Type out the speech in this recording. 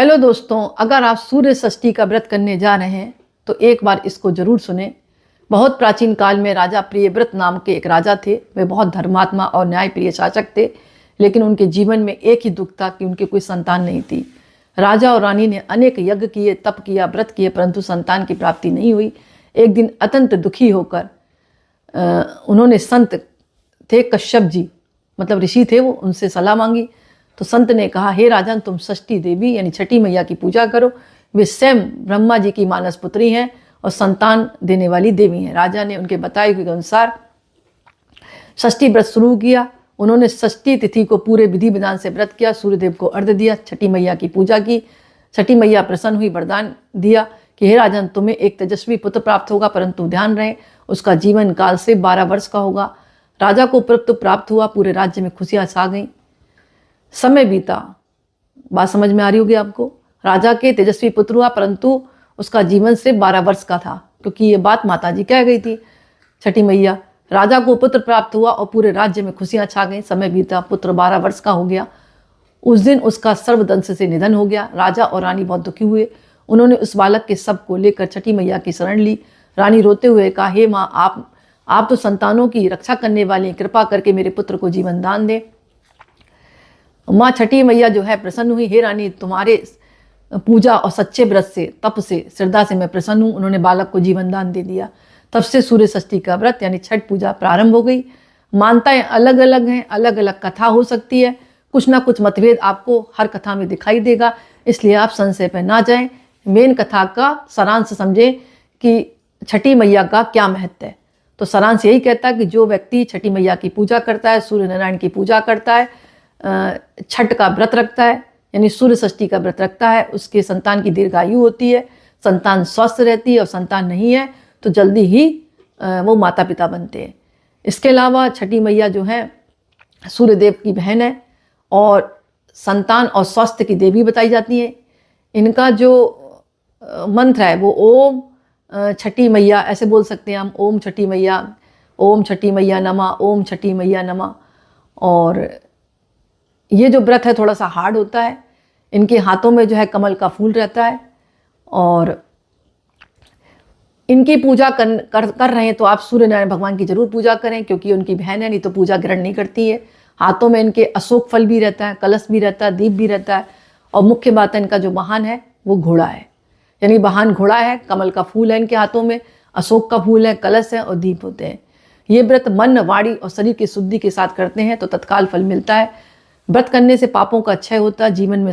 Hello दोस्तों, अगर आप सूर्य षष्ठी का व्रत करने जा रहे हैं तो एक बार इसको जरूर सुने। बहुत प्राचीन काल में राजा प्रियव्रत नाम के एक राजा थे। वे बहुत धर्मात्मा और न्यायप्रिय शासक थे, लेकिन उनके जीवन में एक ही दुख था कि उनकी कोई संतान नहीं थी। राजा और रानी ने अनेक यज्ञ किए, तप किया, व्रत किए, परंतु संतान की प्राप्ति नहीं हुई। एक दिन अत्यंत दुखी होकर उन्होंने संत थे कश्यप जी, मतलब ऋषि थे वो, उनसे सलाह मांगी। तो संत ने कहा, हे राजन, तुम षष्ठी देवी यानी छठी मैया की पूजा करो। वे स्वयं ब्रह्मा जी की मानस पुत्री हैं और संतान देने वाली देवी हैं। राजा ने उनके बताए हुए अनुसार षष्ठी व्रत शुरू किया। उन्होंने षष्ठी तिथि को पूरे विधि विधान से व्रत किया, सूर्यदेव को अर्घ्य दिया, छठी मैया की पूजा की। छठी मैया प्रसन्न हुई, वरदान दिया कि हे राजन, तुम्हें एक तेजस्वी पुत्र प्राप्त होगा, परंतु ध्यान रहे उसका जीवन काल से 12 वर्ष का होगा। राजा को पुत्र प्राप्त हुआ, पूरे राज्य में खुशियां छा गईं। समय बीता, बात समझ में आ रही होगी आपको। राजा के तेजस्वी पुत्र हुआ, परंतु उसका जीवन से 12 वर्ष का था, क्योंकि ये बात माता जी कह गई थी, छठी मैया। राजा को पुत्र प्राप्त हुआ और पूरे राज्य में खुशियां छा गईं। समय बीता, पुत्र 12 वर्ष का हो गया। उस दिन उसका सर्वदंश से निधन हो गया। राजा और रानी बहुत दुखी हुए। उन्होंने उस बालक के शव को लेकर छठी मैया की शरण ली। रानी रोते हुए कहा, हे माँ, आप तो संतानों की रक्षा करने वाली हैं, कृपा करके मेरे पुत्र को जीवन दान दे। माँ छठी मैया जो है प्रसन्न हुई। हे रानी, तुम्हारे पूजा और सच्चे व्रत से, तप से, श्रद्धा से मैं प्रसन्न हूँ। उन्होंने बालक को जीवन दान दे दिया। तब से सूर्य षष्ठी का व्रत यानी छठ पूजा प्रारंभ हो गई। मान्यताएं अलग अलग हैं, अलग अलग कथा हो सकती है, कुछ ना कुछ मतभेद आपको हर कथा में दिखाई देगा, इसलिए आप संशय पर ना जाएं। मेन कथा का सारांश समझें कि छठी मैया का क्या महत्व है। तो सारांश यही कहता है कि जो व्यक्ति छठी मैया की पूजा करता है, सूर्य नारायण की पूजा करता है, छठ का व्रत रखता है यानी सूर्य षष्ठी का व्रत रखता है, उसके संतान की दीर्घायु होती है, संतान स्वस्थ रहती है, और संतान नहीं है तो जल्दी ही वो माता पिता बनते हैं। इसके अलावा छठी मैया जो है सूर्यदेव की बहन है और संतान और स्वास्थ्य की देवी बताई जाती है। इनका जो मंत्र है वो ओम छठी मैया, ऐसे बोल सकते हैं हम, ओम छठी मैया, ओम छठी मैया नमः, ओम छठी मैया नमः। और ये जो व्रत है थोड़ा सा हार्ड होता है। इनके हाथों में जो है कमल का फूल रहता है, और इनकी पूजा कर रहे हैं तो आप सूर्य नारायण भगवान की जरूर पूजा करें, क्योंकि उनकी बहन है, नहीं तो पूजा ग्रहण नहीं करती है। हाथों में इनके अशोक फल भी रहता है, कलश भी रहता है, दीप भी रहता है, और मुख्य बात है इनका जो वाहन है वो घोड़ा है, यानी वाहन घोड़ा है, कमल का फूल है इनके हाथों में, अशोक का फूल है, कलश है और दीप होते हैं। ये व्रत मन, वाणी और शरीर की शुद्धि के साथ करते हैं तो तत्काल फल मिलता है। व्रत करने से पापों का क्षय होता है, जीवन में